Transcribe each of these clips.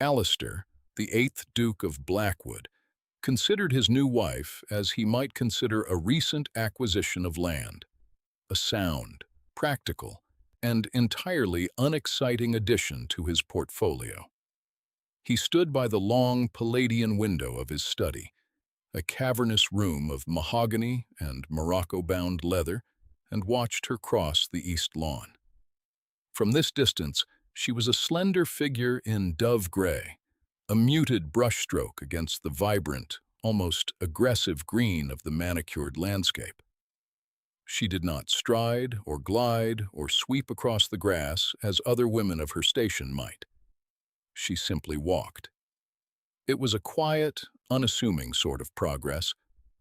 Alistair, the eighth Duke of Blackwood, considered his new wife as he might consider a recent acquisition of land, a sound, practical, and entirely unexciting addition to his portfolio. He stood by the long Palladian window of his study, a cavernous room of mahogany and Morocco-bound leather, and watched her cross the east lawn. From this distance, she was a slender figure in dove gray, a muted brushstroke against the vibrant, almost aggressive green of the manicured landscape. She did not stride or glide or sweep across the grass as other women of her station might. She simply walked. It was a quiet, unassuming sort of progress,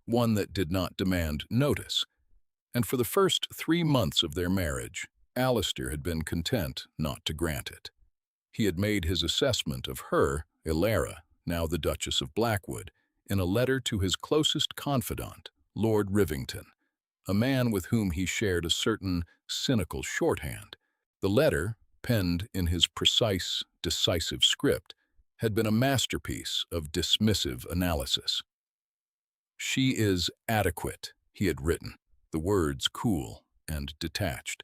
one that did not demand notice, and for the first 3 months of their marriage, Alistair had been content not to grant it. He had made his assessment of her, Ilara, now the Duchess of Blackwood, in a letter to his closest confidant, Lord Rivington, a man with whom he shared a certain cynical shorthand. The letter, penned in his precise, decisive script, had been a masterpiece of dismissive analysis. "She is adequate," he had written, the words cool and detached.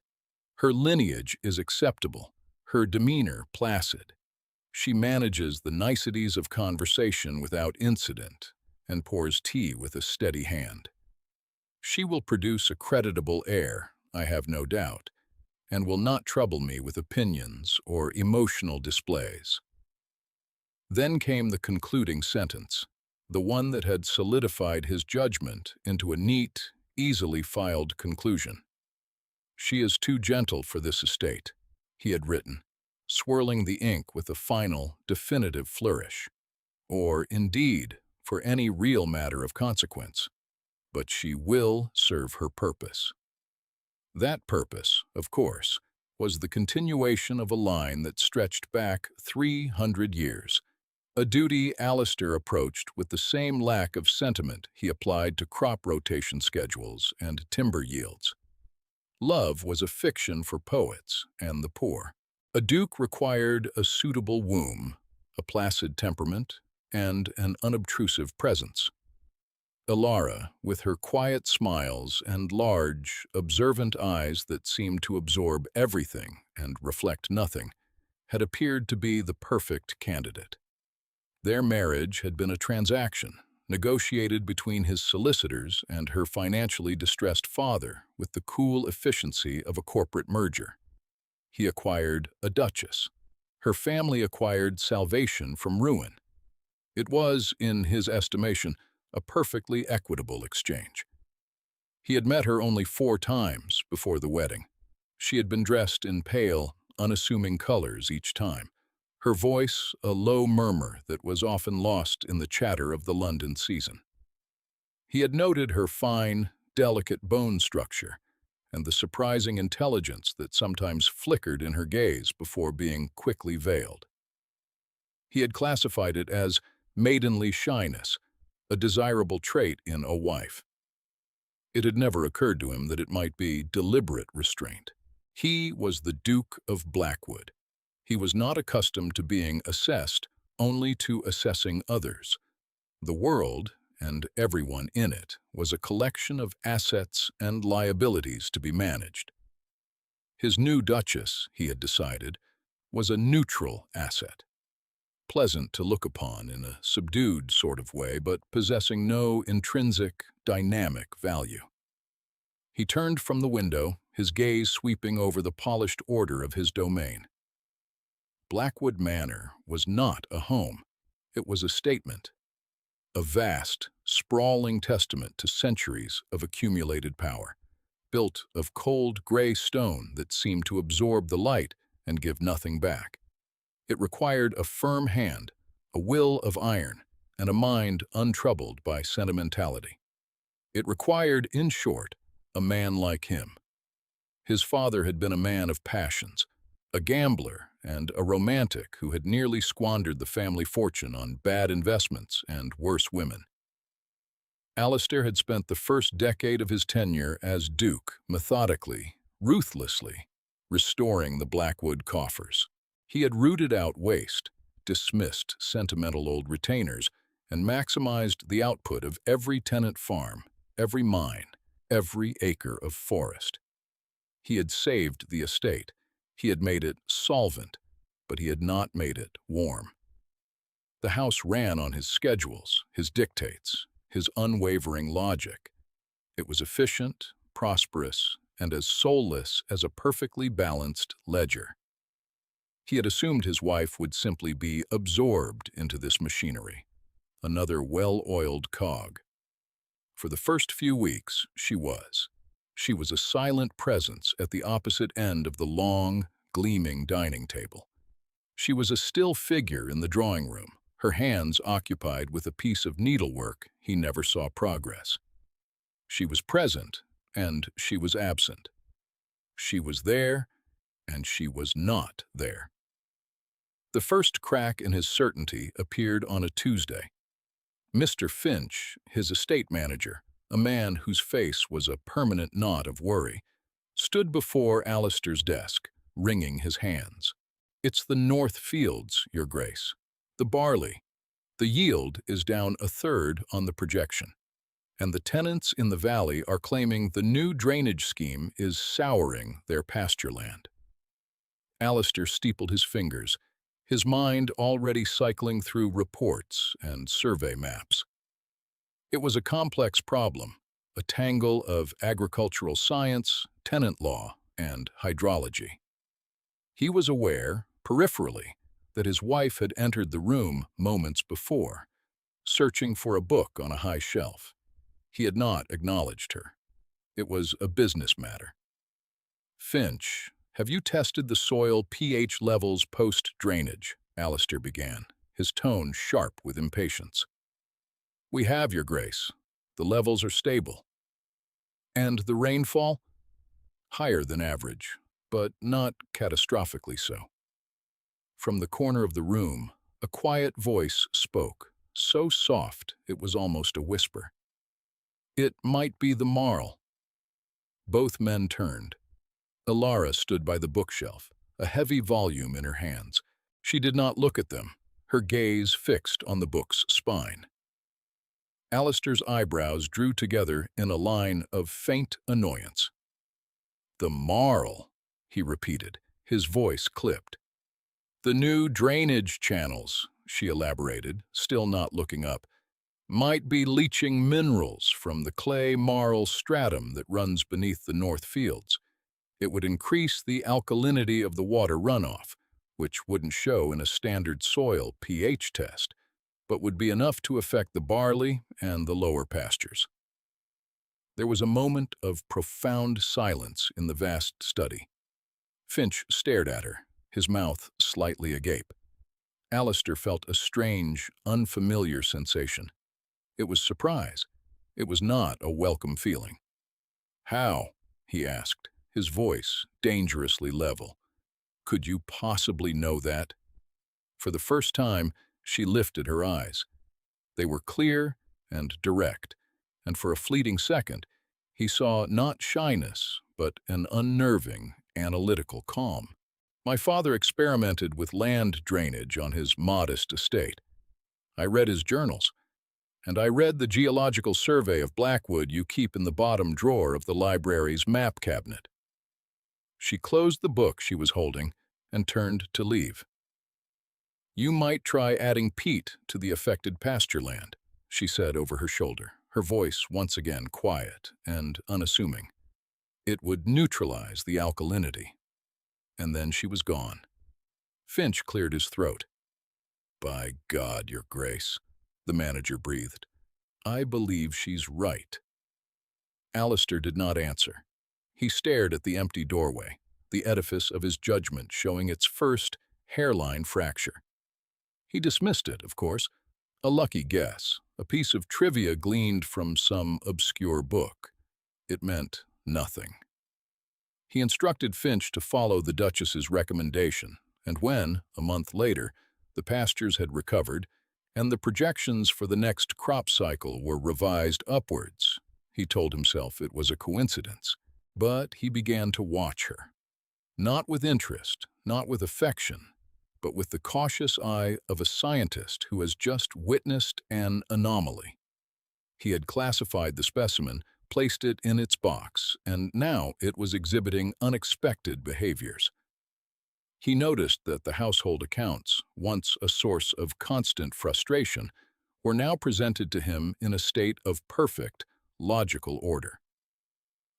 "Her lineage is acceptable, her demeanor placid. She manages the niceties of conversation without incident and pours tea with a steady hand. She will produce a creditable heir, I have no doubt, and will not trouble me with opinions or emotional displays." Then came the concluding sentence, the one that had solidified his judgment into a neat, easily filed conclusion. "She is too gentle for this estate," he had written, swirling the ink with a final, definitive flourish. "Or, indeed, for any real matter of consequence. But she will serve her purpose." That purpose, of course, was the continuation of a line that stretched back 300 years, a duty Alistair approached with the same lack of sentiment he applied to crop rotation schedules and timber yields. Love was a fiction for poets and the poor. A duke required a suitable womb, a placid temperament, and an unobtrusive presence. Ilara, with her quiet smiles and large, observant eyes that seemed to absorb everything and reflect nothing, had appeared to be the perfect candidate. Their marriage had been a transaction, negotiated between his solicitors and her financially distressed father with the cool efficiency of a corporate merger. He acquired a duchess. Her family acquired salvation from ruin. It was, in his estimation, a perfectly equitable exchange. He had met her only 4 times before the wedding. She had been dressed in pale, unassuming colors each time, her voice a low murmur that was often lost in the chatter of the London season. He had noted her fine, delicate bone structure and the surprising intelligence that sometimes flickered in her gaze before being quickly veiled. He had classified it as maidenly shyness, a desirable trait in a wife. It had never occurred to him that it might be deliberate restraint. He was the Duke of Blackwood. He was not accustomed to being assessed, only to assessing others. The world, and everyone in it, was a collection of assets and liabilities to be managed. His new duchess, he had decided, was a neutral asset, pleasant to look upon in a subdued sort of way, but possessing no intrinsic, dynamic value. He turned from the window, his gaze sweeping over the polished order of his domain. Blackwood Manor was not a home. It was a statement, a vast, sprawling testament to centuries of accumulated power, built of cold gray stone that seemed to absorb the light and give nothing back. It required a firm hand, a will of iron, and a mind untroubled by sentimentality. It required, in short, a man like him. His father had been a man of passions, a gambler and a romantic who had nearly squandered the family fortune on bad investments and worse women. Alistair had spent the first decade of his tenure as Duke methodically, ruthlessly, restoring the Blackwood coffers. He had rooted out waste, dismissed sentimental old retainers, and maximized the output of every tenant farm, every mine, every acre of forest. He had saved the estate. He had made it solvent, but he had not made it warm. The house ran on his schedules, his dictates, his unwavering logic. It was efficient, prosperous, and as soulless as a perfectly balanced ledger. He had assumed his wife would simply be absorbed into this machinery, another well-oiled cog. For the first few weeks, she was. She was a silent presence at the opposite end of the long, gleaming dining table. She was a still figure in the drawing room, her hands occupied with a piece of needlework he never saw progress. She was present, and she was absent. She was there, and she was not there. The first crack in his certainty appeared on a Tuesday. Mr. Finch, his estate manager, a man whose face was a permanent knot of worry, stood before Alistair's desk, wringing his hands. "It's the North Fields, Your Grace. The barley. The yield is down a third on the projection, and the tenants in the valley are claiming the new drainage scheme is souring their pasture land." Alistair steepled his fingers, his mind already cycling through reports and survey maps. It was a complex problem, a tangle of agricultural science, tenant law, and hydrology. He was aware, peripherally, that his wife had entered the room moments before, searching for a book on a high shelf. He had not acknowledged her. It was a business matter. "Finch, have you tested the soil pH levels post-drainage?" Alistair began, his tone sharp with impatience. "We have, Your Grace. The levels are stable." "And the rainfall?" "Higher than average, but not catastrophically so." From the corner of the room, a quiet voice spoke, so soft it was almost a whisper. "It might be the marl." Both men turned. Alara stood by the bookshelf, a heavy volume in her hands. She did not look at them, her gaze fixed on the book's spine. Alistair's eyebrows drew together in a line of faint annoyance. "The marl," he repeated, his voice clipped. "The new drainage channels," she elaborated, still not looking up, "might be leaching minerals from the clay-marl stratum that runs beneath the North Fields. It would increase the alkalinity of the water runoff, which wouldn't show in a standard soil pH test, but would be enough to affect the barley and the lower pastures." There was a moment of profound silence in the vast study. Finch stared at her, his mouth slightly agape. Alistair felt a strange, unfamiliar sensation. It was surprise. It was not a welcome feeling. "How?" he asked, his voice dangerously level. "Could you possibly know that?" For the first time, she lifted her eyes. They were clear and direct, and for a fleeting second, he saw not shyness, but an unnerving, analytical calm. "My father experimented with land drainage on his modest estate. I read his journals, and I read the geological survey of Blackwood you keep in the bottom drawer of the library's map cabinet." She closed the book she was holding and turned to leave. "You might try adding peat to the affected pasture land," she said over her shoulder, her voice once again quiet and unassuming. "It would neutralize the alkalinity." And then she was gone. Finch cleared his throat. "By God, Your Grace," the manager breathed. "I believe she's right." Alistair did not answer. He stared at the empty doorway, the edifice of his judgment showing its first hairline fracture. He dismissed it, of course, a lucky guess, a piece of trivia gleaned from some obscure book. It meant nothing. He instructed Finch to follow the Duchess's recommendation, and when, a month later, the pastures had recovered and the projections for the next crop cycle were revised upwards, he told himself it was a coincidence. But he began to watch her. Not with interest, not with affection, but with the cautious eye of a scientist who has just witnessed an anomaly. He had classified the specimen, placed it in its box, and now it was exhibiting unexpected behaviors. He noticed that the household accounts, once a source of constant frustration, were now presented to him in a state of perfect, logical order.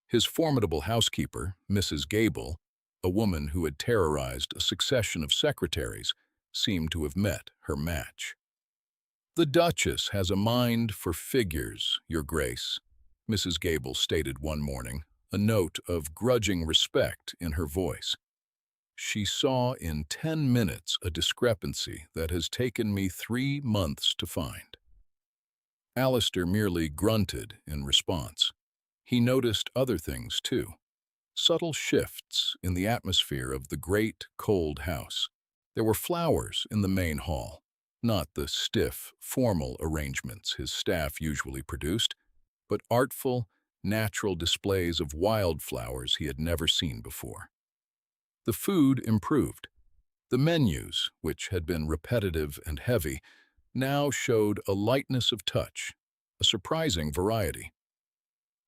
His formidable housekeeper, Mrs. Gable, a woman who had terrorized a succession of secretaries, seemed to have met her match. "The Duchess has a mind for figures, Your Grace," Mrs. Gable stated one morning, a note of grudging respect in her voice. "She saw in 10 minutes a discrepancy that has taken me 3 months to find." Alistair merely grunted in response. He noticed other things, too. Subtle shifts in the atmosphere of the great, cold house. There were flowers in the main hall, not the stiff, formal arrangements his staff usually produced, but artful, natural displays of wildflowers he had never seen before. The food improved. The menus, which had been repetitive and heavy, now showed a lightness of touch, a surprising variety.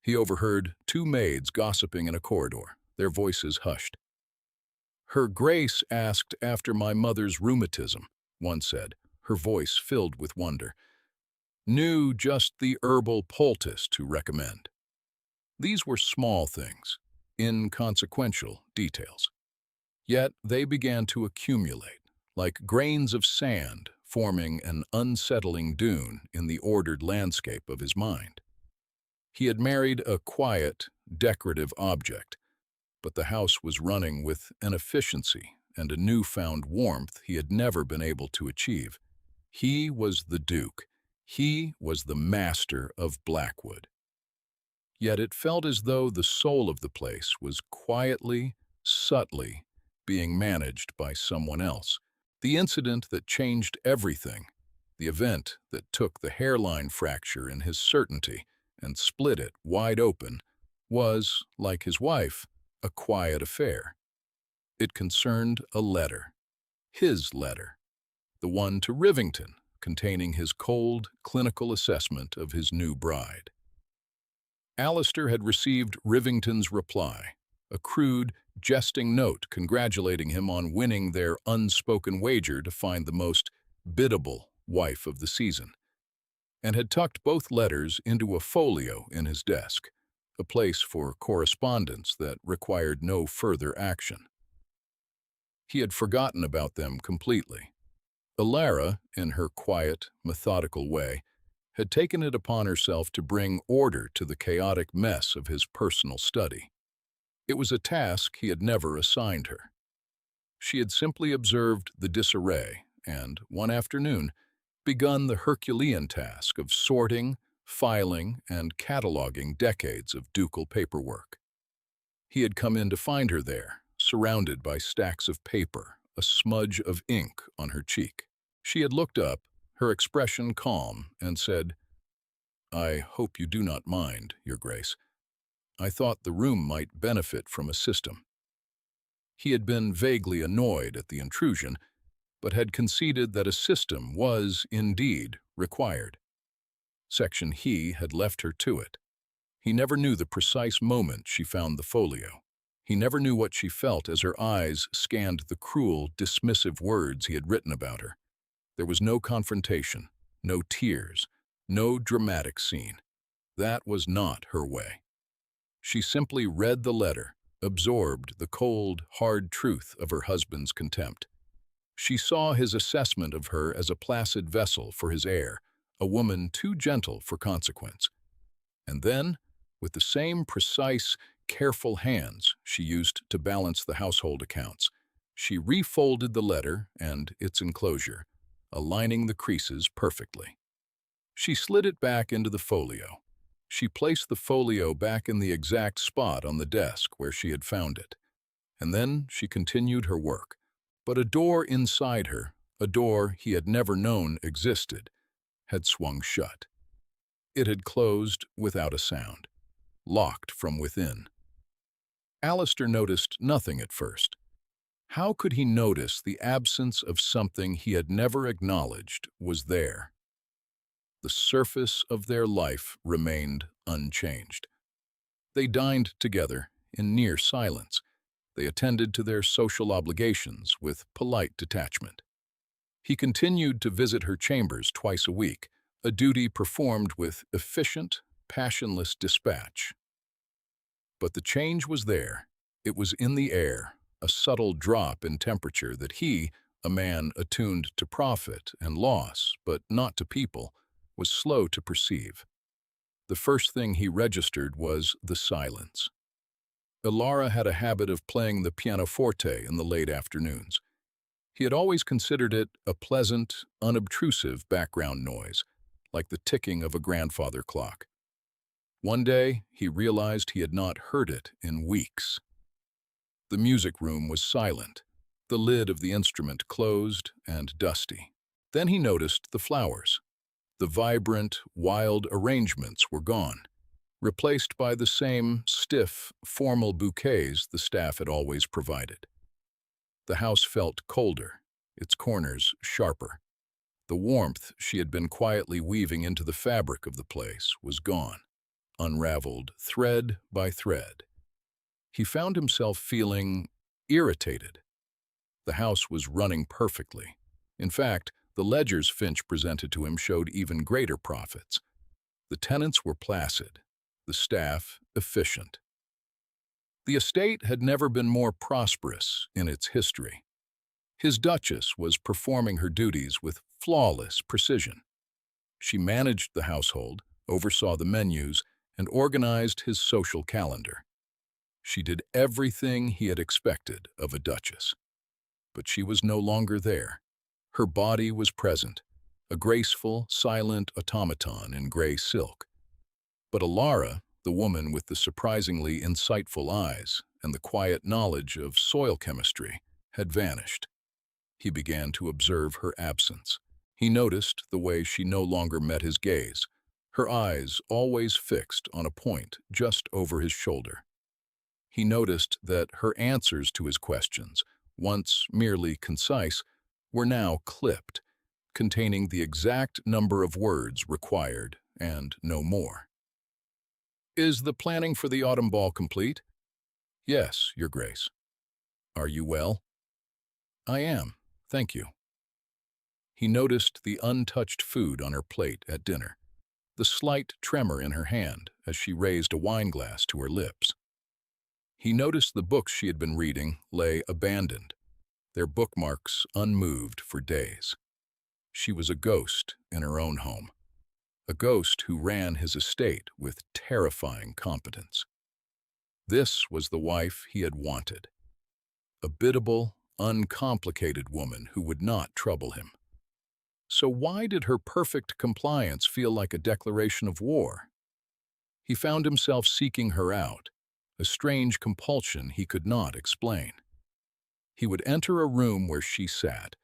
He overheard 2 maids gossiping in a corridor, their voices hushed. "Her Grace asked after my mother's rheumatism," one said, her voice filled with wonder. "Knew just the herbal poultice to recommend." These were small things, inconsequential details. Yet they began to accumulate, like grains of sand forming an unsettling dune in the ordered landscape of his mind. He had married a quiet, decorative object, but the house was running with an efficiency and a newfound warmth he had never been able to achieve. He was the Duke. He was the master of Blackwood. Yet it felt as though the soul of the place was quietly, subtly, being managed by someone else. The incident that changed everything, the event that took the hairline fracture in his certainty and split it wide open, was, like his wife, a quiet affair. It concerned a letter, his letter, the one to Rivington, containing his cold, clinical assessment of his new bride. Alistair had received Rivington's reply, a crude, jesting note congratulating him on winning their unspoken wager to find the most biddable wife of the season, and had tucked both letters into a folio in his desk, a place for correspondence that required no further action. He had forgotten about them completely. Alara, in her quiet, methodical way, had taken it upon herself to bring order to the chaotic mess of his personal study. It was a task he had never assigned her. She had simply observed the disarray and, one afternoon, begun the Herculean task of sorting, filing, and cataloging decades of ducal paperwork. He had come in to find her there, surrounded by stacks of paper, a smudge of ink on her cheek. She had looked up, her expression calm, and said, "I hope you do not mind, Your Grace. I thought the room might benefit from a system." He had been vaguely annoyed at the intrusion, but had conceded that a system was, indeed, required. Section he had left her to it. He never knew the precise moment she found the folio. He never knew what she felt as her eyes scanned the cruel, dismissive words he had written about her. There was no confrontation, no tears, no dramatic scene. That was not her way. She simply read the letter, absorbed the cold, hard truth of her husband's contempt. She saw his assessment of her as a placid vessel for his heir, a woman too gentle for consequence. And then, with the same precise, careful hands she used to balance the household accounts, she refolded the letter and its enclosure, aligning the creases perfectly. She slid it back into the folio. She placed the folio back in the exact spot on the desk where she had found it. And then she continued her work. But a door inside her, a door he had never known existed, had swung shut. It had closed without a sound, locked from within. Alistair noticed nothing at first. How could he notice the absence of something he had never acknowledged was there? The surface of their life remained unchanged. They dined together in near silence. They attended to their social obligations with polite detachment. He continued to visit her chambers twice a week, a duty performed with efficient, passionless dispatch. But the change was there. It was in the air, a subtle drop in temperature that he, a man attuned to profit and loss, but not to people, was slow to perceive. The first thing he registered was the silence. Ilara had a habit of playing the pianoforte in the late afternoons. He had always considered it a pleasant, unobtrusive background noise, like the ticking of a grandfather clock. One day, he realized he had not heard it in weeks. The music room was silent, the lid of the instrument closed and dusty. Then he noticed the flowers. The vibrant, wild arrangements were gone, replaced by the same stiff, formal bouquets the staff had always provided. The house felt colder, its corners sharper. The warmth she had been quietly weaving into the fabric of the place was gone, unraveled thread by thread. He found himself feeling irritated. The house was running perfectly. In fact, the ledgers Finch presented to him showed even greater profits. The tenants were placid, the staff efficient. The estate had never been more prosperous in its history. His duchess was performing her duties with flawless precision. She managed the household, oversaw the menus, and organized his social calendar. She did everything he had expected of a duchess. But she was no longer there. Her body was present, a graceful, silent automaton in gray silk. But Ilara, the woman with the surprisingly insightful eyes and the quiet knowledge of soil chemistry, had vanished. He began to observe her absence. He noticed the way she no longer met his gaze, her eyes always fixed on a point just over his shoulder. He noticed that her answers to his questions, once merely concise, were now clipped, containing the exact number of words required and no more. "Is the planning for the autumn ball complete?" "Yes, Your Grace." "Are you well?" "I am, thank you." He noticed the untouched food on her plate at dinner, the slight tremor in her hand as she raised a wineglass to her lips. He noticed the books she had been reading lay abandoned, their bookmarks unmoved for days. She was a ghost in her own home, a ghost who ran his estate with terrifying competence. This was the wife he had wanted, a biddable, uncomplicated woman who would not trouble him. So why did her perfect compliance feel like a declaration of war? He found himself seeking her out, a strange compulsion he could not explain. He would enter a room where she sat,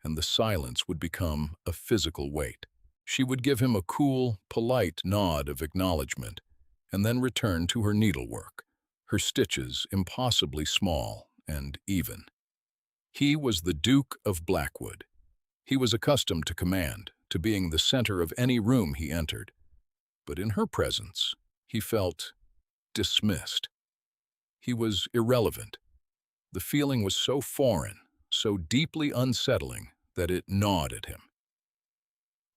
and the silence would become a physical weight. She would give him a cool, polite nod of acknowledgement, and then return to her needlework, her stitches impossibly small and even. He was the Duke of Blackwood. He was accustomed to command, to being the center of any room he entered. But in her presence, he felt dismissed. He was irrelevant. The feeling was so foreign, so deeply unsettling, that it gnawed at him.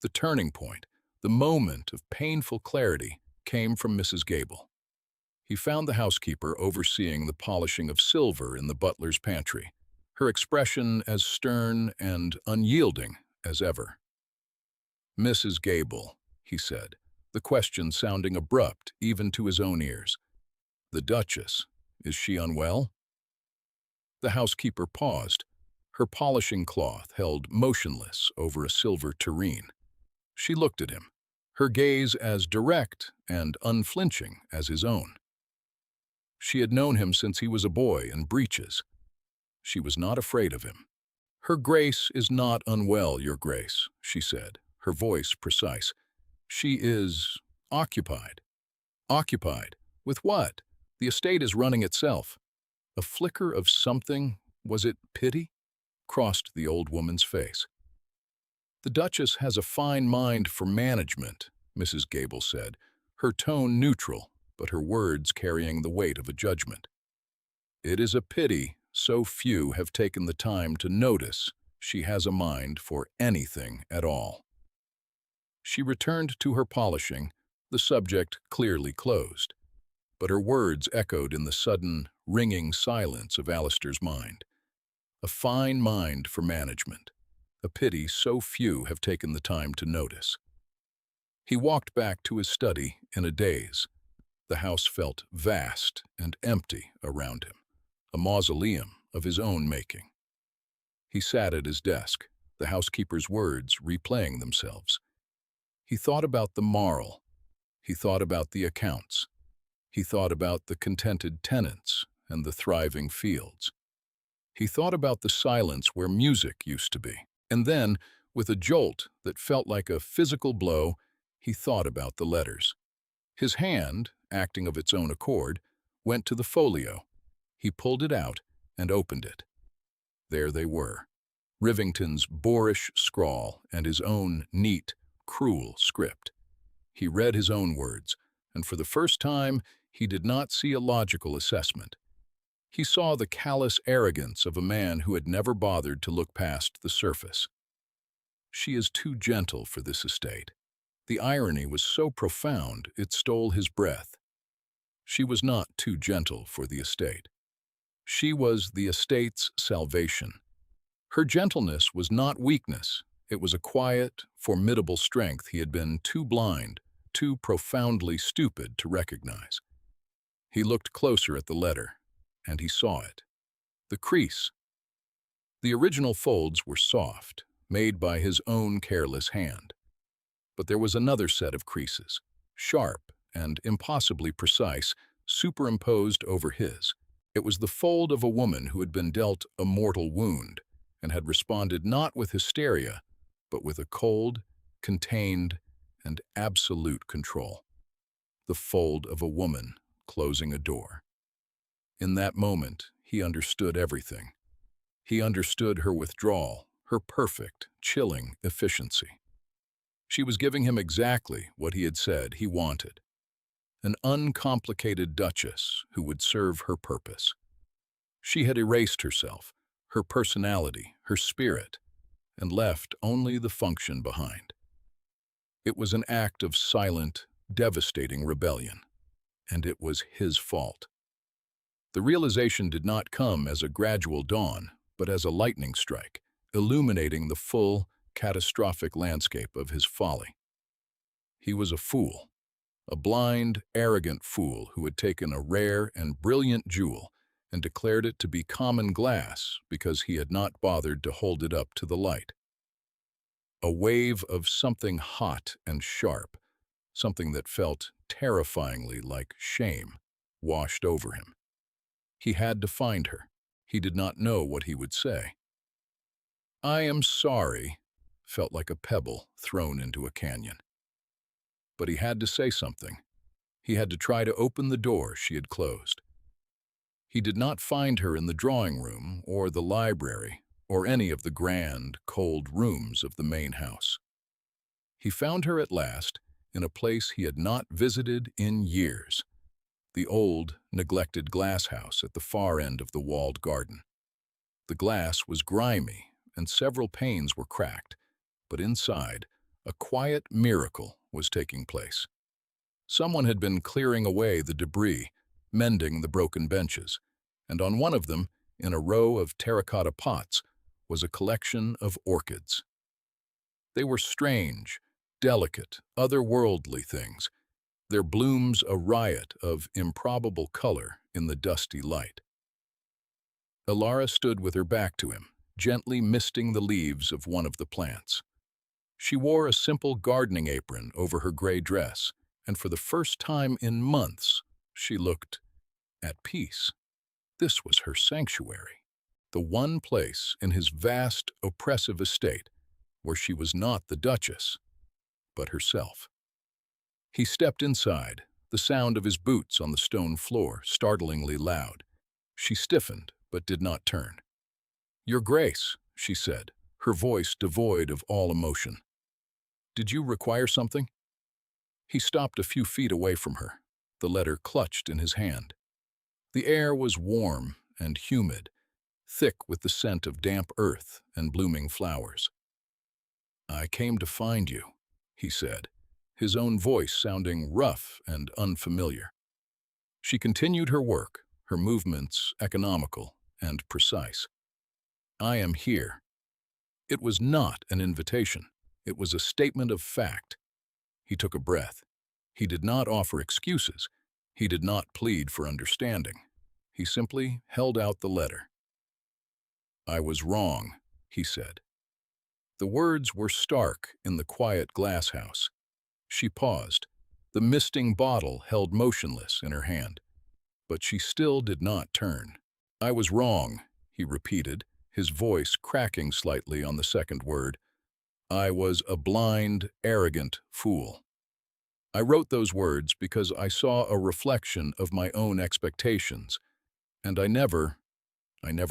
The turning point, the moment of painful clarity, came from Mrs. Gable. He found the housekeeper overseeing the polishing of silver in the butler's pantry, her expression as stern and unyielding as ever. "Mrs. Gable," he said, the question sounding abrupt even to his own ears. "The Duchess, is she unwell?" The housekeeper paused, her polishing cloth held motionless over a silver tureen. She looked at him, her gaze as direct and unflinching as his own. She had known him since he was a boy in breeches. She was not afraid of him. "Her Grace is not unwell, Your Grace," she said, her voice precise. "She is occupied." "Occupied? With what? The estate is running itself." A flicker of something, Was it pity? Crossed the old woman's face. The Duchess has a fine mind for management, Mrs. Gable said, her tone neutral, but her words carrying the weight of a judgment. It is a pity so few have taken the time to notice she has a mind for anything at all. She returned to her polishing, the subject clearly closed, but her words echoed in the sudden, ringing silence of Alistair's mind. A fine mind for management. A pity so few have taken the time to notice. He walked back to his study in a daze. The house felt vast and empty around him, a mausoleum of his own making. He sat at his desk, the housekeeper's words replaying themselves. He thought about the moral. He thought about the accounts. He thought about the contented tenants and the thriving fields. He thought about the silence where music used to be. And then, with a jolt that felt like a physical blow, he thought about the letters. His hand, acting of its own accord, went to the folio. He pulled it out and opened it. There they were, Rivington's boorish scrawl and his own neat, cruel script. He read his own words, and for the first time he did not see a logical assessment. He saw the callous arrogance of a man who had never bothered to look past the surface. She is too gentle for this estate. The irony was so profound it stole his breath. She was not too gentle for the estate. She was the estate's salvation. Her gentleness was not weakness. It was a quiet, formidable strength he had been too blind, too profoundly stupid to recognize. He looked closer at the letter, and he saw it. The crease. The original folds were soft, made by his own careless hand. But there was another set of creases, sharp and impossibly precise, superimposed over his. It was the fold of a woman who had been dealt a mortal wound and had responded not with hysteria, but with a cold, contained, and absolute control. The fold of a woman closing a door. In that moment, he understood everything. He understood her withdrawal, her perfect, chilling efficiency. She was giving him exactly what he had said he wanted. An uncomplicated duchess who would serve her purpose. She had erased herself, her personality, her spirit, and left only the function behind. It was an act of silent, devastating rebellion, and it was his fault. The realization did not come as a gradual dawn, but as a lightning strike, illuminating the full, catastrophic landscape of his folly. He was a fool, a blind, arrogant fool who had taken a rare and brilliant jewel and declared it to be common glass because he had not bothered to hold it up to the light. A wave of something hot and sharp, something that felt terrifyingly like shame, washed over him. He had to find her. He did not know what he would say. "I am sorry," felt like a pebble thrown into a canyon. But he had to say something. He had to try to open the door she had closed. He did not find her in the drawing room or the library or any of the grand, cold rooms of the main house. He found her at last in a place he had not visited in years, the old, neglected glass house at the far end of the walled garden. The glass was grimy and several panes were cracked, but inside, a quiet miracle was taking place. Someone had been clearing away the debris, mending the broken benches, and on one of them, in a row of terracotta pots, was a collection of orchids. They were strange, delicate, otherworldly things, their blooms a riot of improbable color in the dusty light. Elara stood with her back to him, gently misting the leaves of one of the plants. She wore a simple gardening apron over her gray dress, and for the first time in months, she looked at peace. This was her sanctuary, the one place in his vast, oppressive estate where she was not the Duchess, but herself. He stepped inside, the sound of his boots on the stone floor startlingly loud. She stiffened, but did not turn. "Your Grace," she said, her voice devoid of all emotion. "Did you require something?" He stopped a few feet away from her, the letter clutched in his hand. The air was warm and humid, thick with the scent of damp earth and blooming flowers. "I came to find you," he said, his own voice sounding rough and unfamiliar. She continued her work, her movements economical and precise. "I am here." It was not an invitation. It was a statement of fact. He took a breath. He did not offer excuses. He did not plead for understanding. He simply held out the letter. "I was wrong," he said. The words were stark in the quiet glass house. She paused, the misting bottle held motionless in her hand. But she still did not turn. "I was wrong," he repeated, his voice cracking slightly on the second word. "I was a blind, arrogant fool. I wrote those words because I saw a reflection of my own expectations, and I never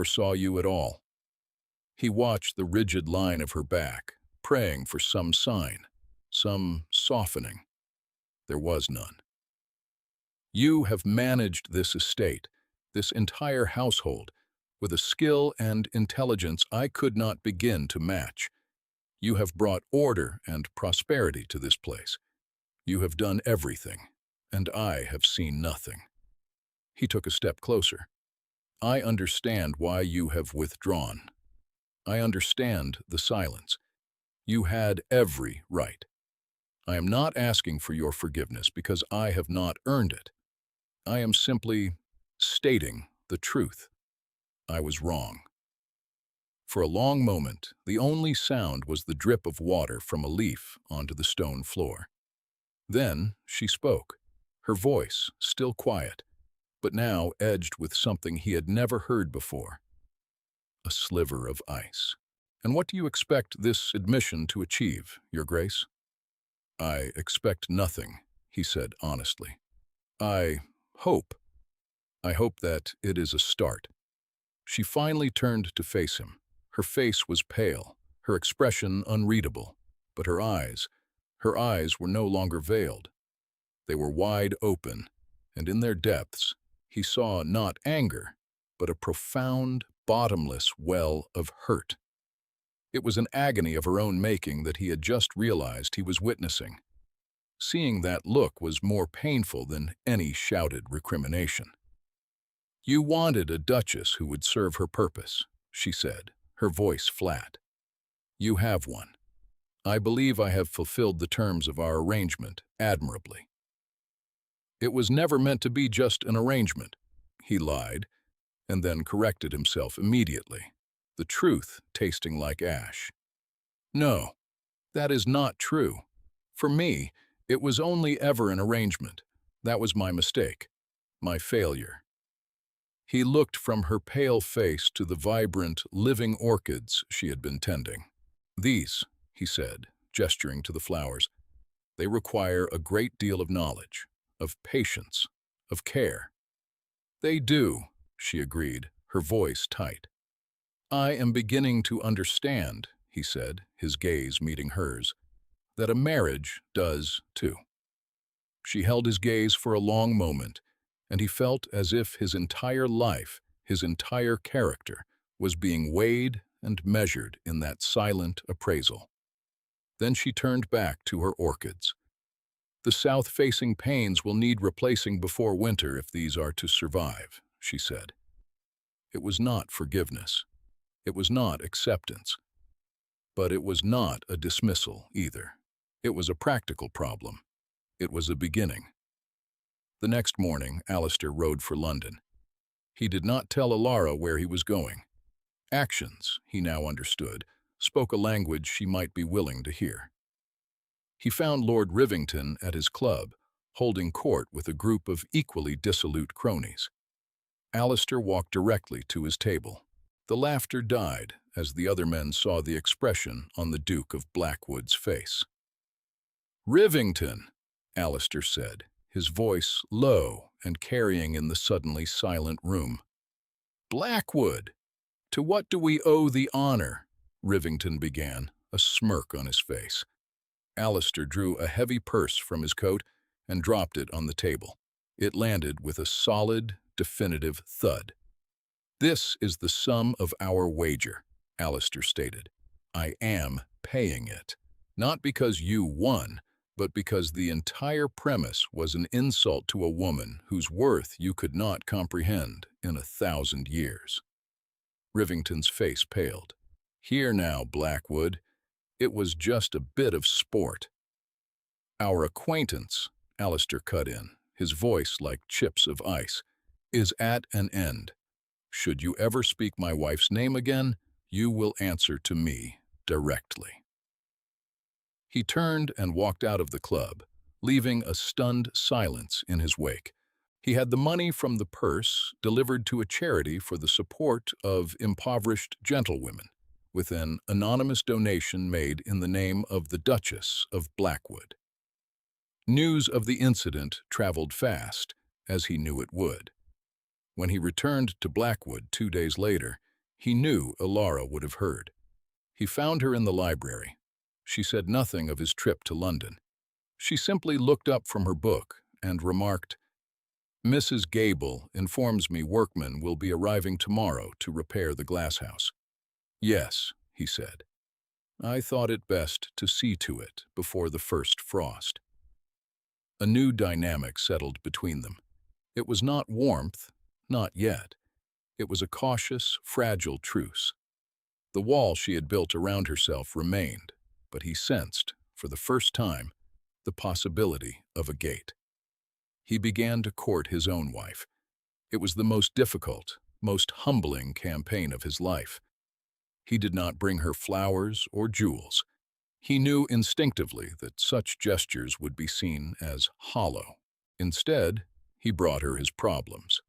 saw you at all." He watched the rigid line of her back, praying for some sign, some softening. There was none. "You have managed this estate, this entire household, with a skill and intelligence I could not begin to match. You have brought order and prosperity to this place. You have done everything, and I have seen nothing." He took a step closer. "I understand why you have withdrawn. I understand the silence. You had every right. I am not asking for your forgiveness because I have not earned it. I am simply stating the truth. I was wrong." For a long moment, the only sound was the drip of water from a leaf onto the stone floor. Then she spoke, her voice still quiet, but now edged with something he had never heard before. "A sliver of ice. And what do you expect this admission to achieve, Your Grace?" "I expect nothing," he said honestly. I hope. I hope that it is a start." She finally turned to face him. Her face was pale, her expression unreadable, but her eyes were no longer veiled. They were wide open, and in their depths, he saw not anger, but a profound, bottomless well of hurt. It was an agony of her own making that he had just realized he was witnessing. Seeing that look was more painful than any shouted recrimination. "You wanted a duchess who would serve her purpose," she said, her voice flat. "You have one. I believe I have fulfilled the terms of our arrangement admirably." "It was never meant to be just an arrangement," he lied, and then corrected himself immediately, the truth tasting like ash. "No, that is not true. For me, it was only ever an arrangement. That was my mistake, my failure." He looked from her pale face to the vibrant, living orchids she had been tending. "These," he said, gesturing to the flowers, "they require a great deal of knowledge, of patience, of care." "They do," she agreed, her voice tight. "I am beginning to understand," he said, his gaze meeting hers, "that a marriage does too." She held his gaze for a long moment, and he felt as if his entire life, his entire character, was being weighed and measured in that silent appraisal. Then she turned back to her orchids. "The south-facing panes will need replacing before winter if these are to survive," she said. It was not forgiveness. It was not acceptance. But it was not a dismissal either. It was a practical problem. It was a beginning. The next morning, Alistair rode for London. He did not tell Alara where he was going. Actions, he now understood, spoke a language she might be willing to hear. He found Lord Rivington at his club, holding court with a group of equally dissolute cronies. Alistair walked directly to his table. The laughter died as the other men saw the expression on the Duke of Blackwood's face. "Rivington," Alistair said, his voice low and carrying in the suddenly silent room. "Blackwood! "To what do we owe the honor?" Rivington began, a smirk on his face. Alistair drew a heavy purse from his coat and dropped it on the table. It landed with a solid, definitive thud. "This is the sum of our wager," Alistair stated. "I am paying it. Not because you won, but because the entire premise was an insult to a woman whose worth you could not comprehend in 1,000 years." Rivington's face paled. "Here now, Blackwood. It was just a bit of sport." "Our acquaintance," Alistair cut in, his voice like chips of ice, "is at an end. Should you ever speak my wife's name again, you will answer to me directly." He turned and walked out of the club, leaving a stunned silence in his wake. He had the money from the purse delivered to a charity for the support of impoverished gentlewomen, with an anonymous donation made in the name of the Duchess of Blackwood. News of the incident traveled fast, as he knew it would. When he returned to Blackwood 2 days later, he knew Ilara would have heard. He found her in the library. She said nothing of his trip to London. She simply looked up from her book and remarked, "Mrs. Gable informs me workmen will be arriving tomorrow to repair the glasshouse." "Yes," he said. "I thought it best to see to it before the first frost." A new dynamic settled between them. It was not warmth, not yet. It was a cautious, fragile truce. The wall she had built around herself remained, but he sensed, for the first time, the possibility of a gate. He began to court his own wife. It was the most difficult, most humbling campaign of his life. He did not bring her flowers or jewels. He knew instinctively that such gestures would be seen as hollow. Instead, he brought her his problems.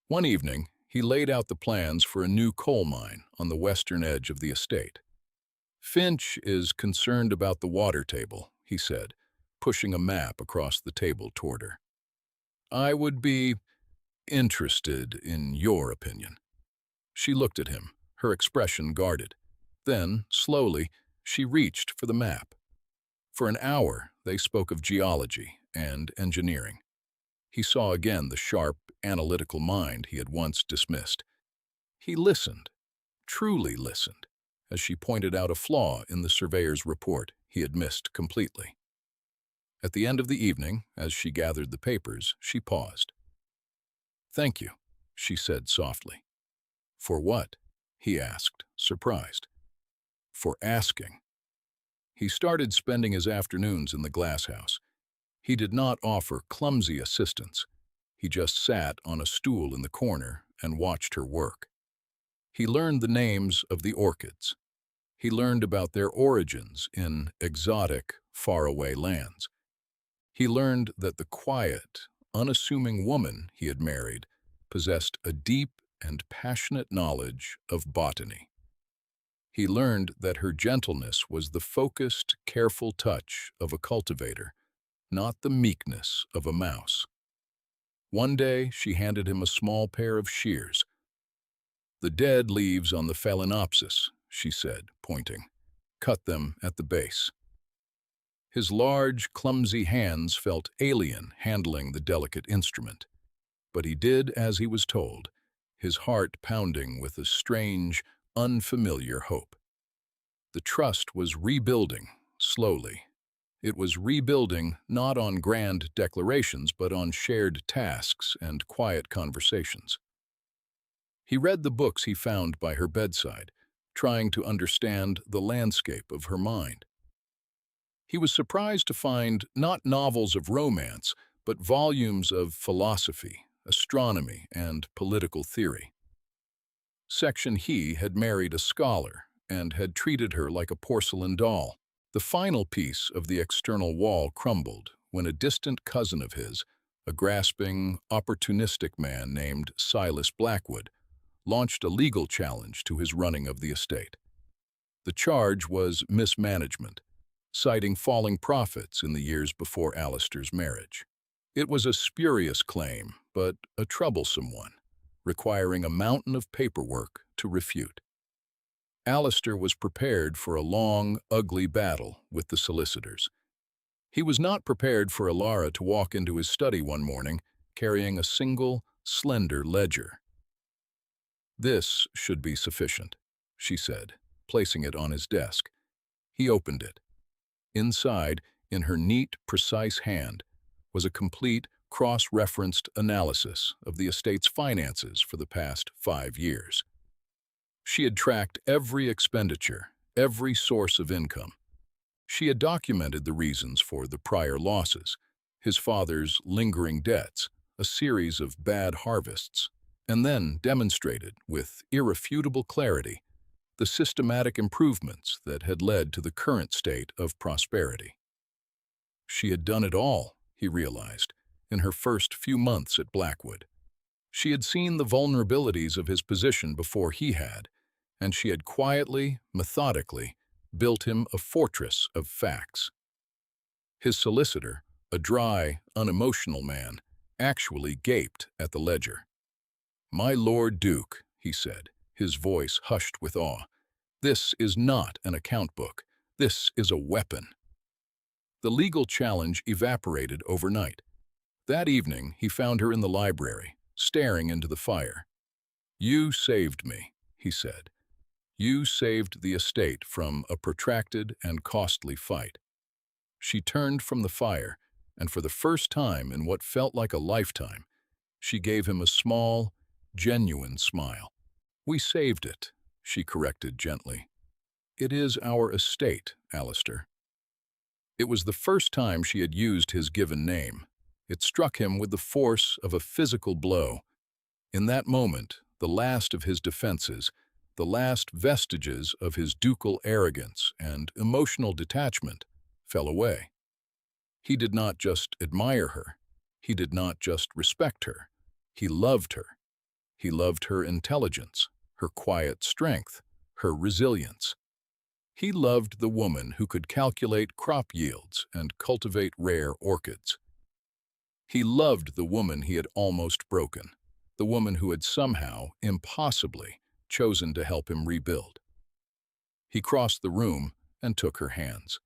One evening, he laid out the plans for a new coal mine on the western edge of the estate. "Finch is concerned about the water table," he said, pushing a map across the table toward her. "I would be interested in your opinion." She looked at him, her expression guarded. Then, slowly, she reached for the map. For an hour, they spoke of geology and engineering. He saw again the sharp, analytical mind he had once dismissed. He listened, truly listened, as she pointed out a flaw in the surveyor's report he had missed completely. At the end of the evening, as she gathered the papers, she paused. "Thank you," she said softly. "For what?" he asked, surprised. "For asking." He started spending his afternoons in the glasshouse. He did not offer clumsy assistance. He just sat on a stool in the corner and watched her work. He learned the names of the orchids. He learned about their origins in exotic, faraway lands. He learned that the quiet, unassuming woman he had married possessed a deep and passionate knowledge of botany. He learned that her gentleness was the focused, careful touch of a cultivator, not the meekness of a mouse. One day, she handed him a small pair of shears. "The dead leaves on the phalaenopsis," she said, pointing. "Cut them at the base." His large, clumsy hands felt alien handling the delicate instrument. But he did as he was told, his heart pounding with a strange, unfamiliar hope. The trust was rebuilding, slowly. It was rebuilding not on grand declarations, but on shared tasks and quiet conversations. He read the books he found by her bedside, trying to understand the landscape of her mind. He was surprised to find not novels of romance, but volumes of philosophy, astronomy, and political theory. Section he had married a scholar and had treated her like a porcelain doll. The final piece of the external wall crumbled when a distant cousin of his, a grasping, opportunistic man named Silas Blackwood, launched a legal challenge to his running of the estate. The charge was mismanagement, citing falling profits in the years before Alistair's marriage. It was a spurious claim, but a troublesome one. requiring a mountain of paperwork to refute. Alistair was prepared for a long, ugly battle with the solicitors. He was not prepared for Alara to walk into his study one morning carrying a single, slender ledger. "This should be sufficient," she said, placing it on his desk. He opened it. Inside, in her neat, precise hand, was a complete, cross-referenced analysis of the estate's finances for the past 5 years. She had tracked every expenditure, every source of income. She had documented the reasons for the prior losses, his father's lingering debts, a series of bad harvests, and then demonstrated, with irrefutable clarity, the systematic improvements that had led to the current state of prosperity. She had done it all, he realized, in her first few months at Blackwood. She had seen the vulnerabilities of his position before he had, and she had quietly, methodically, built him a fortress of facts. His solicitor, a dry, unemotional man, actually gaped at the ledger. "My Lord Duke," he said, his voice hushed with awe, "this is not an account book. This is a weapon." The legal challenge evaporated overnight. That evening, he found her in the library, staring into the fire. "You saved me," he said. "You saved the estate from a protracted and costly fight." She turned from the fire, and for the first time in what felt like a lifetime, she gave him a small, genuine smile. "We saved it," she corrected gently. "It is our estate, Alistair." It was the first time she had used his given name. It struck him with the force of a physical blow. In that moment, the last of his defenses, the last vestiges of his ducal arrogance and emotional detachment, fell away. He did not just admire her. He did not just respect her. He loved her. He loved her intelligence, her quiet strength, her resilience. He loved the woman who could calculate crop yields and cultivate rare orchids. He loved the woman he had almost broken, the woman who had somehow, impossibly, chosen to help him rebuild. He crossed the room and took her hands.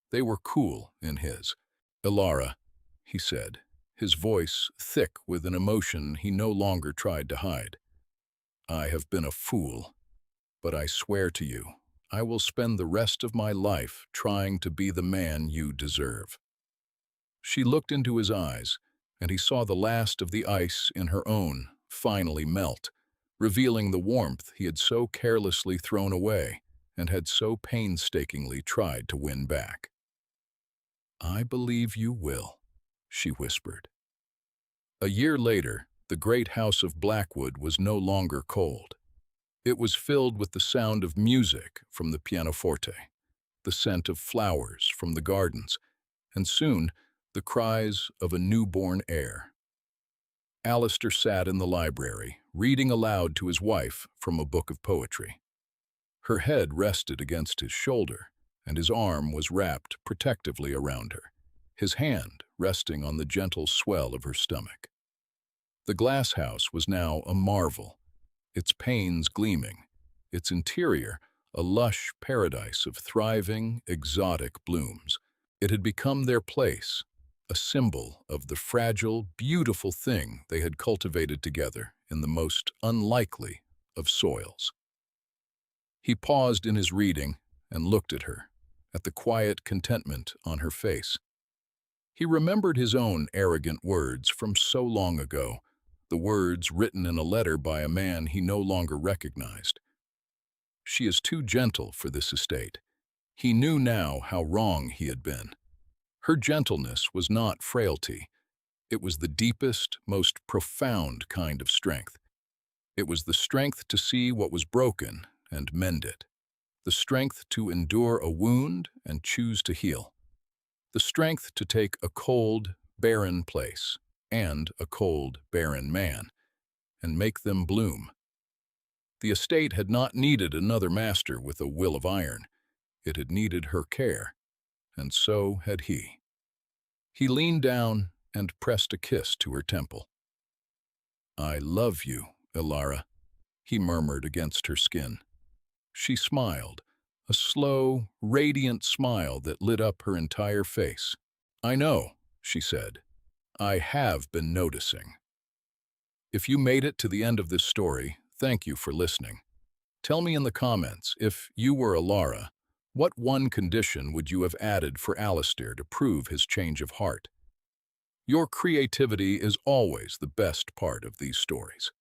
They were cool in his. "Alara," he said, his voice thick with an emotion he no longer tried to hide. "I have been a fool, but I swear to you, I will spend the rest of my life trying to be the man you deserve." She looked into his eyes, and he saw the last of the ice in her own finally melt, revealing the warmth he had so carelessly thrown away and had so painstakingly tried to win back. "I believe you will," she whispered. A year later, the great house of Blackwood was no longer cold. It was filled with the sound of music from the pianoforte, the scent of flowers from the gardens, and soon the cries of a newborn heir. Alistair sat in the library, reading aloud to his wife from a book of poetry. Her head rested against his shoulder, and his arm was wrapped protectively around her, his hand resting on the gentle swell of her stomach. The glass house was now a marvel, its panes gleaming, its interior a lush paradise of thriving, exotic blooms. It had become their place, a symbol of the fragile, beautiful thing they had cultivated together in the most unlikely of soils. He paused in his reading and looked at her, at the quiet contentment on her face. He remembered his own arrogant words from so long ago, the words written in a letter by a man he no longer recognized. "She is too gentle for this estate." He knew now how wrong he had been. Her gentleness was not frailty. It was the deepest, most profound kind of strength. It was the strength to see what was broken and mend it, the strength to endure a wound and choose to heal, the strength to take a cold, barren place and a cold, barren man and make them bloom. The estate had not needed another master with a will of iron. It had needed her care, and so had he. He leaned down and pressed a kiss to her temple. "I love you, Ilara, he murmured against her skin. She smiled, a slow, radiant smile that lit up her entire face. I know, she said. I have been noticing. If you made it to the end of this story, thank you for listening. Tell me in the comments, if you were Ilara, what one condition would you have added for Alistair to prove his change of heart? Your creativity is always the best part of these stories.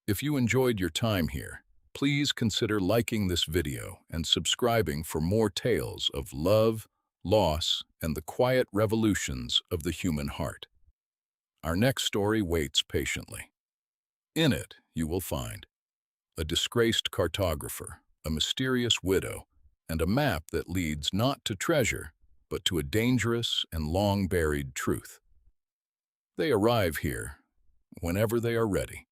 If you enjoyed your time here, please consider liking this video and subscribing for more tales of love, loss, and the quiet revolutions of the human heart. Our next story waits patiently. In it, you will find a disgraced cartographer, a mysterious widow, and a map that leads not to treasure, but to a dangerous and long-buried truth. They arrive here whenever they are ready.